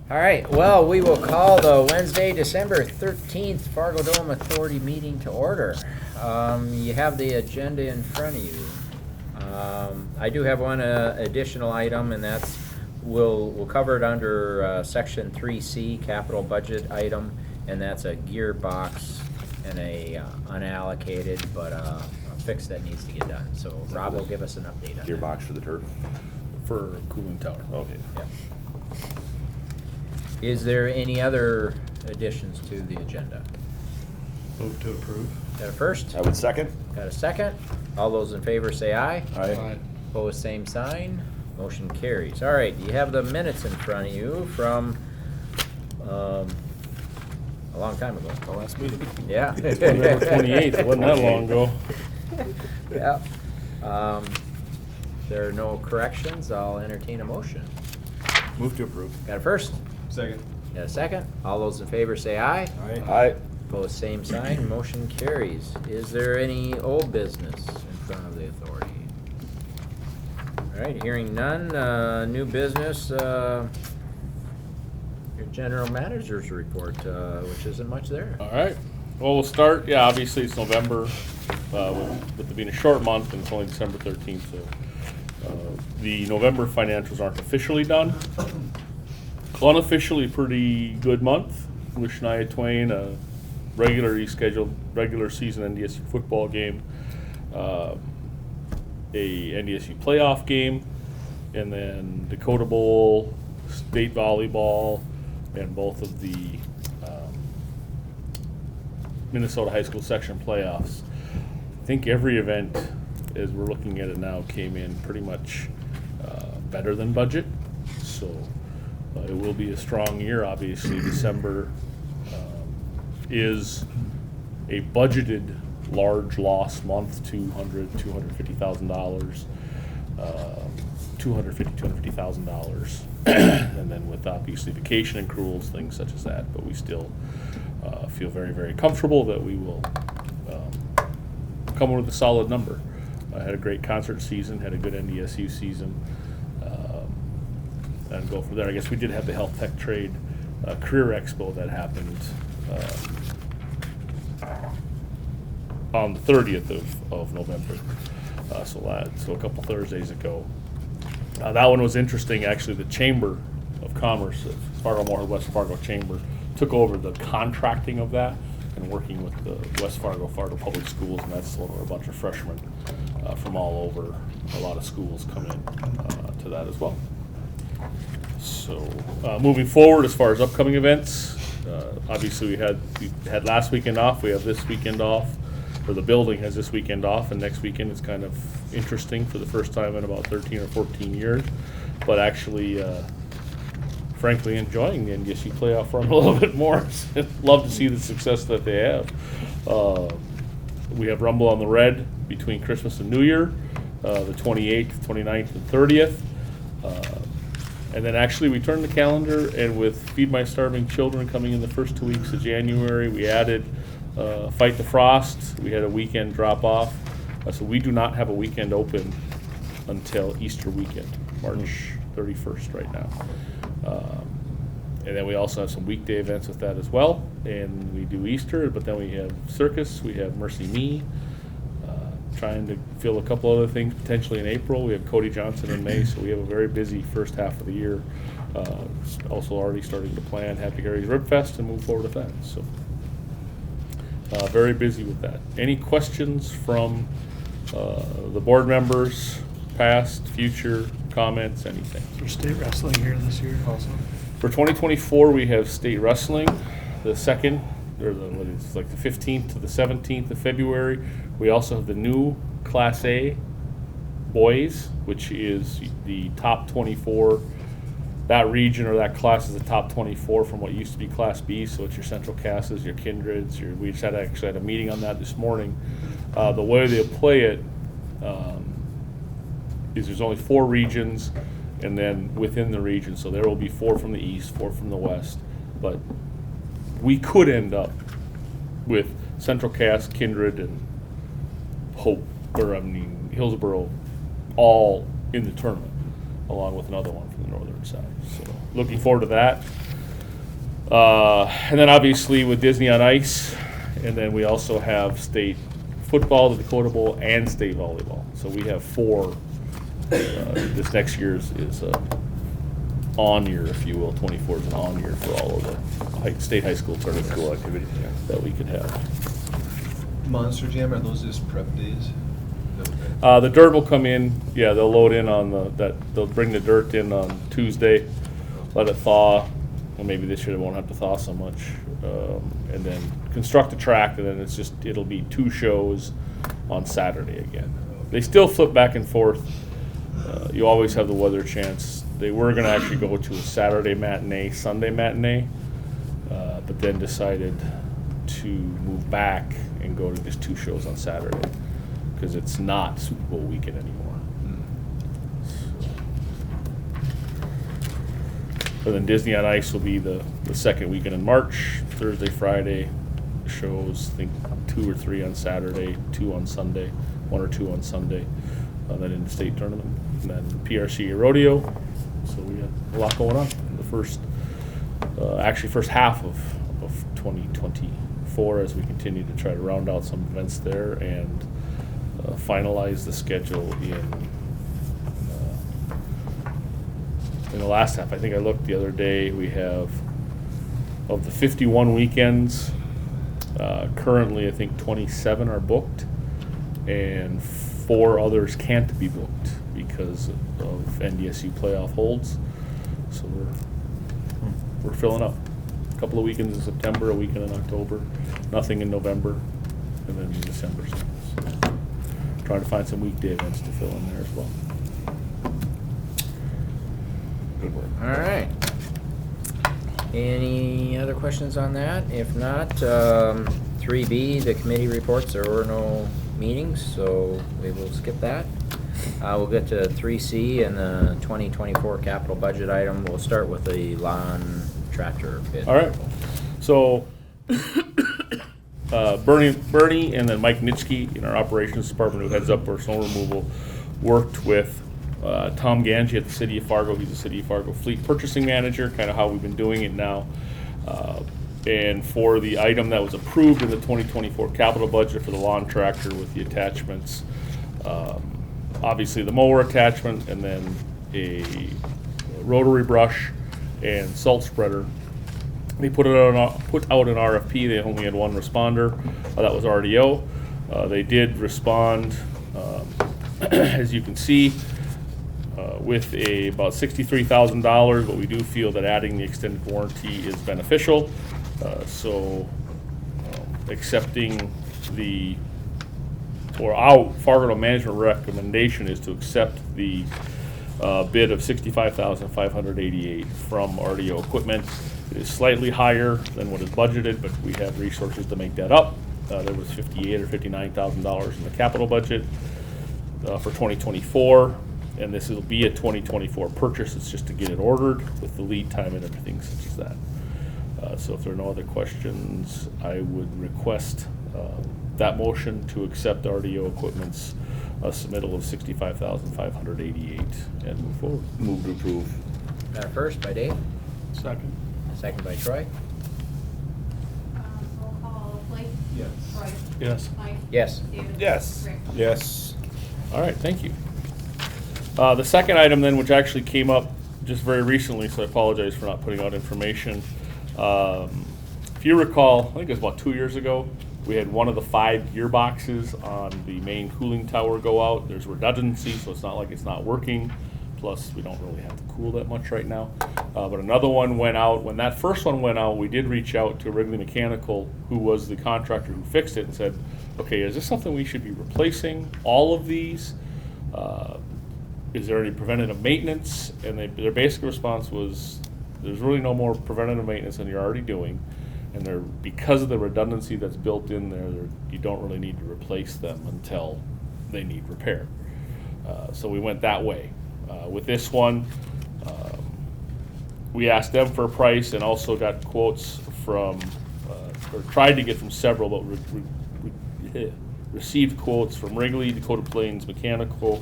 All right, well, we will call the Wednesday, December 13th FARGODOME Authority meeting to order. You have the agenda in front of you. I do have one additional item, and that's, we'll cover it under Section 3C, capital budget item, and that's a gearbox and a unallocated, but a fix that needs to get done. So Rob will give us an update on that. Gearbox for the turf? For cooling tower. Okay. Yep. Is there any other additions to the agenda? Move to approve. Got a first? I would second. Got a second? All those in favor say aye. Aye. Opposed, same sign. Motion carries. All right, you have the minutes in front of you from a long time ago. The last meeting. Yeah. November 28th, it wasn't that long ago. Yeah. There are no corrections. I'll entertain a motion. Move to approve. Got a first? Second. Got a second? All those in favor say aye. Aye. Opposed, same sign. Motion carries. Is there any old business in front of the authority? All right, hearing none. New business. Your general manager's report, which isn't much there. All right. Well, we'll start. Yeah, obviously it's November, with it being a short month, and it's only December 13th. So the November financials aren't officially done. Unofficially, pretty good month. With Shania Twain, a regularly scheduled regular season NDSU football game, a NDSU playoff game, and then Dakota Bowl, state volleyball, and both of the Minnesota high school section playoffs. I think every event, as we're looking at it now, came in pretty much better than budget. So it will be a strong year. Obviously, December is a budgeted large loss month, $250,000, $250,000, and then with obviously vacation accruals, things such as that. But we still feel very, very comfortable that we will come with a solid number. Had a great concert season, had a good NDSU season, and go from there. I guess we did have the Health Tech Trade Career Expo that happened on the 30th of November, so a couple Thursdays ago. That one was interesting. Actually, the Chamber of Commerce, Fargo-Moorhead West Fargo Chamber, took over the contracting of that and working with the West Fargo Public Schools, and that's a bunch of freshmen from all over. A lot of schools come in to that as well. So moving forward, as far as upcoming events, obviously we had last weekend off. We have this weekend off, or the building has this weekend off, and next weekend is kind of interesting for the first time in about 13 or 14 years. But actually, frankly, enjoying the NDSU playoff run a little bit more. Love to see the success that they have. We have Rumble on the Red between Christmas and New Year, the 28th, 29th, and 30th. And then actually we turned the calendar, and with Feed My Starving Children coming in the first 2 weeks of January, we added Fight the Frost. We had a weekend drop off. So we do not have a weekend open until Easter weekend, March 31st right now. And then we also have some weekday events with that as well. And we do Easter, but then we have Circus, we have Mercy Me, trying to fill a couple other things potentially in April. We have Cody Johnson in May, so we have a very busy first half of the year. Also already starting to plan Happy Harry's Rib Fest and move forward with that. So very busy with that. Any questions from the board members, past, future, comments, anything? For state wrestling here this year also. For 2024, we have state wrestling, the 2nd, or it's like the 15th to the 17th of February. We also have the new Class A boys, which is the top 24. That region or that class is the top 24 from what used to be Class B. So it's your Central Casses, your Kindreds. We just actually had a meeting on that this morning. The way they play it is there's only 4 regions, and then within the region, so there will be 4 from the east, 4 from the west. But we could end up with Central Cass, Kindred, and Hillsborough all in the tournament, along with another one from the northern side. So looking forward to that. And then obviously with Disney on Ice, and then we also have state football, the Dakota Bowl, and state volleyball. So we have 4. This next year's is on year, if you will. 24 is an on year for all of the state high school tournament school activities that we could have. Monster Jam, are those just prep days? The dirt will come in. Yeah, they'll load in on they'll bring the dirt in on Tuesday, let it thaw. Well, maybe this year they won't have to thaw so much, and then construct the track, and then it'll be 2 shows on Saturday again. They still flip back and forth. You always have the weather chance. They were going to actually go to a Saturday matinee, Sunday matinee, but then decided to move back and go to just 2 shows on Saturday because it's not Super Bowl weekend anymore. And then Disney on Ice will be the second weekend in March, Thursday, Friday shows, I think 2 or 3 on Saturday, 2 on Sunday, 1 or 2 on Sunday, then in the state tournament, and then PRC rodeo. So we have a lot going on in the first half of 2024 as we continue to try to round out some events there and finalize the schedule in the last half. I think I looked the other day, we have, of the 51 weekends, currently I think 27 are booked and 4 others can't be booked because of NDSU playoff holds. So we're filling up. A couple of weekends in September, a weekend in October, nothing in November, and then in December. So trying to find some weekday events to fill in there as well. Good work. All right. Any other questions on that? If not, 3B, the committee reports, there were no meetings, so we will skip that. We'll get to 3C and the 2024 capital budget item. We'll start with the lawn tractor bid. All right. So Bernie and then Mike Nitschke in our operations department, who heads up our snow removal, worked with Tom Ganji at the City of Fargo. He's the City of Fargo Fleet Purchasing Manager, kind of how we've been doing it now. And for the item that was approved in the 2024 capital budget for the lawn tractor with the attachments, obviously the mower attachment and then a rotary brush and salt spreader. They put out an RFP. They only had 1 responder. That was RDO. They did respond, as you can see, with about $63,000, but we do feel that adding the extended warranty is beneficial. Accepting our Fargo management recommendation is to accept the bid of $65,588 from RDO Equipment. It is slightly higher than what is budgeted, but we have resources to make that up. There was $58,000 or $59,000 in the capital budget for 2024, and this will be a 2024 purchase. It's just to get it ordered with the lead time and everything such as that. So if there are no other questions, I would request that motion to accept RDO Equipment's submittal of $65,588 and move forward. Move to approve. First by Dave, Second. second by Troy. Roll call, Blake? Yes. Troy? Yes. Mike? Yes. David? Yes. Rick? Yes. All right, thank you. The second item then, which actually came up just very recently, so I apologize for not putting out information. If you recall, I think it was about 2 years ago, we had one of the 5 gearboxes on the main cooling tower go out. There's redundancy, so it's not like it's not working. Plus, we don't really have to cool that much right now. But another one went out. When that first one went out, we did reach out to Wrigley Mechanical, who was the contractor who fixed it, and said, okay, is this something we should be replacing, all of these? Is there any preventative maintenance? And their basic response was, there's really no more preventative maintenance than you're already doing. And because of the redundancy that's built in there, you don't really need to replace them until they need repair. So we went that way. With this one, we asked them for a price and also got quotes from, or tried to get from several, but received quotes from Wrigley, Dakota Plains Mechanical,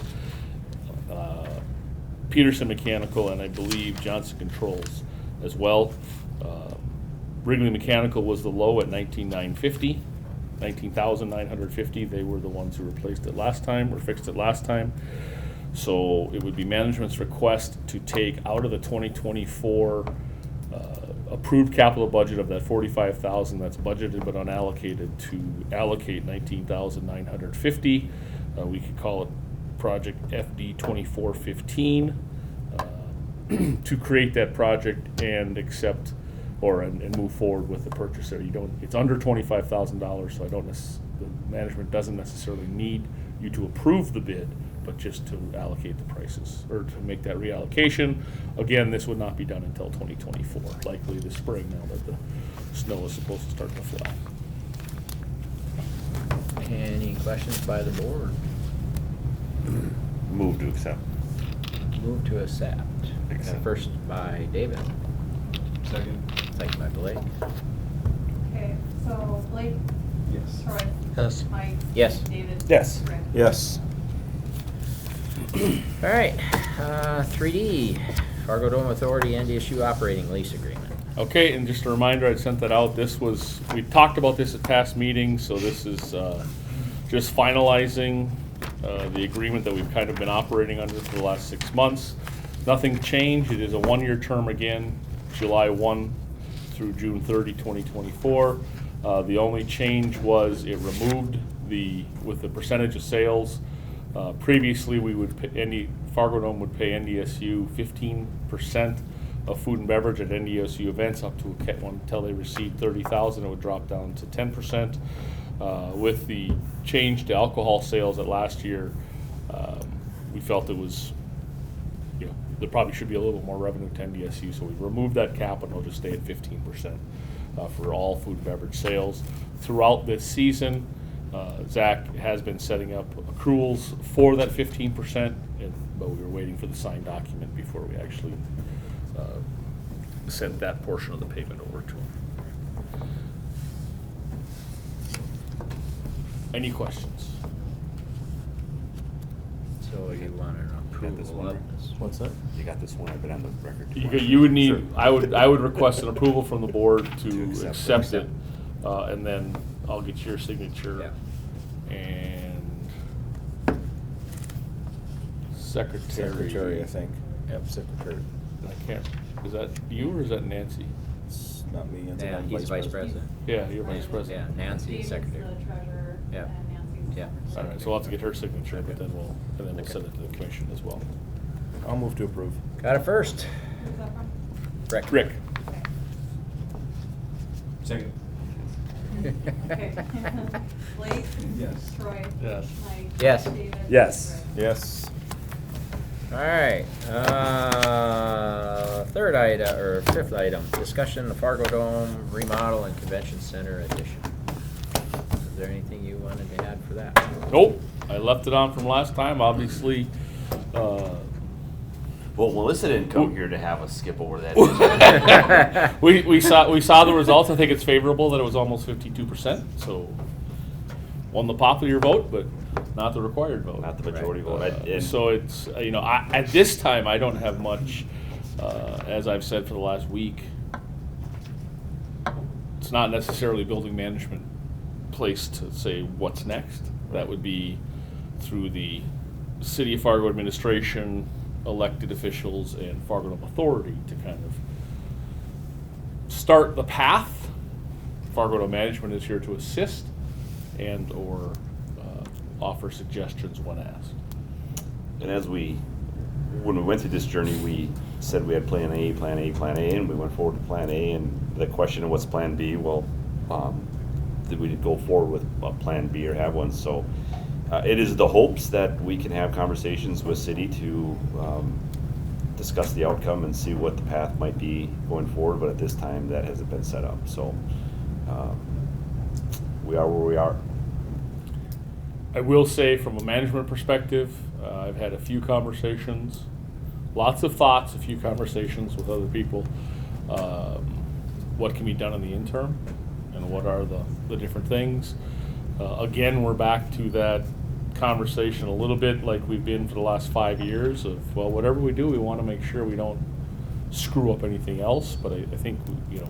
Peterson Mechanical, and I believe Johnson Controls as well. Wrigley Mechanical was the low at 19,950. 19,950. They were the ones who replaced it last time or fixed it last time. So it would be management's request to take out of the 2024 approved capital budget of that 45,000 that's budgeted but unallocated to allocate 19,950. We could call it Project FD 2415 to create that project and accept and move forward with the purchase there. It's under $25,000, so the management doesn't necessarily need you to approve the bid, but just to allocate the prices or to make that reallocation. Again, this would not be done until 2024, likely this spring now that the snow is supposed to start to fly. Any questions by the board? Move to accept. Move to accept. Accept. First by David, Second? second by Blake. Okay, so Blake, Yes. Troy, Yes. Mike. Yes. David. Yes. Rick. Yes. All right, 3D, FARGODOME Authority NDSU operating lease agreement. Okay, and just a reminder, I sent that out. We talked about this at past meetings, so this is just finalizing the agreement that we've kind of been operating under for the last 6 months. Nothing changed. It is a 1-year term again, July 1 through June 30, 2024. The only change was it removed with the percentage of sales. Previously, FARGODOME would pay NDSU 15% of food and beverage at NDSU events up to until they received 30,000. It would drop down to 10%. With the change to alcohol sales at last year, we felt it was, there probably should be a little more revenue to NDSU, so we removed that cap and it'll just stay at 15% for all food and beverage sales. Throughout this season, Zach has been setting up accruals for that 15%, but we were waiting for the signed document before we actually sent that portion of the payment over to him. Any questions? So you want an Got this approval one. of this? What's that? You got this one, I've been on the record. You would need, Sure. I would request an approval from the board to To accept. accept it, and then I'll get your signature. Yeah. And secretary. Secretary, I think. Yep, secretary. I can't, is that you or is that Nancy? It's not me. It's Yeah, the he's vice president. Yeah, you're vice Yeah, president. Nancy, David's secretary. the treasurer, Yeah. and Nancy's the Yeah. secretary. All right, so we'll have to get her signature, but then we'll Okay. send it to the commission as well. I'll move to approve. Got it first. Who's that from? Rick. Rick? Okay. Second. Okay. Blake? Yes. Troy? Yes. Mike? Yes. David? Yes. Rick. Yes. All right, third item, or fifth item, discussion of FARGODOME remodel and convention center addition. Is there anything you wanted to add for that? Nope, I left it on from last time, obviously. Well, Melissa didn't come here to have us skip over that. We saw the results. I think it's favorable that it was almost 52%. So won the popular vote, but not the required vote. Not the majority vote. So it's at this time I don't have much. As I've said for the last week, it's not necessarily building management place to say what's next. That would be through the City of Fargo administration, elected officials, and FARGODOME Authority to kind of start the path. FARGODOME management is here to assist and or offer suggestions when asked. And when we went through this journey, we said we had plan A, plan A, plan A, and we went forward to plan A, and the question of what's plan B, well, did we go forward with a plan B or have one? So it is the hopes that we can have conversations with city to discuss the outcome and see what the path might be going forward, but at this time that hasn't been set up. So we are where we are. I will say from a management perspective, I've had a few conversations, lots of thoughts, a few conversations with other people. What can be done in the interim and what are the different things. Again, we're back to that conversation a little bit like we've been for the last 5 years of, well, whatever we do, we want to make sure we don't screw up anything else, but I think, you know,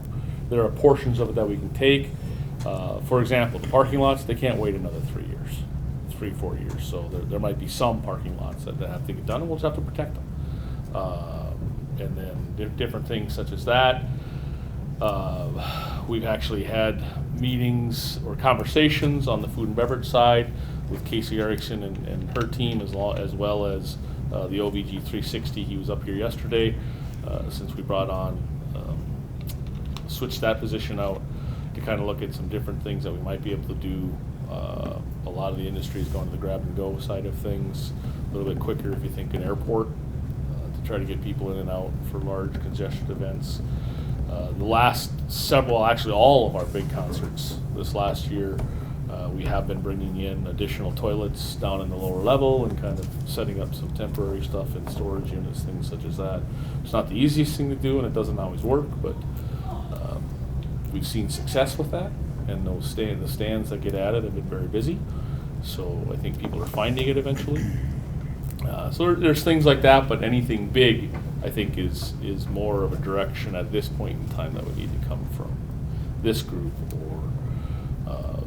there are portions of it that we can take. For example, the parking lots, they can't wait another 3 years, 4 years. So there might be some parking lots that have to get done, and we'll just have to protect them. And then different things such as that. We've actually had meetings or conversations on the food and beverage side with Casey Erickson and her team, as well as the OVG 360. He was up here yesterday, since we brought on, switched that position out to kind of look at some different things that we might be able to do. A lot of the industry is going to the grab and go side of things a little bit quicker if you think an airport, to try to get people in and out for large congested events. The last several, actually all of our big concerts this last year, we have been bringing in additional toilets down in the lower level and kind of setting up some temporary stuff in storage units, things such as that. It's not the easiest thing to do, and it doesn't always work, but we've seen success with that, and the stands that get added have been very busy. So I think people are finding it eventually. So there's things like that, but anything big, I think, is more of a direction at this point in time that would need to come from this group or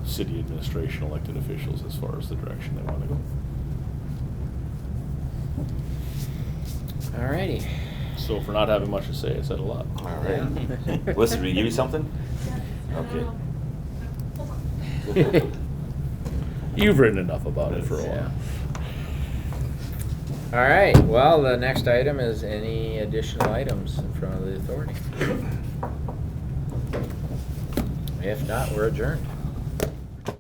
city administration, elected officials, as far as the direction they want to go. Alrighty. So for not having much to say, I said a lot. All right. Listen, did we give you something? Okay. You've written enough about it for a while. All right, well, the next item is any additional items in front of the authority. If not, we're adjourned.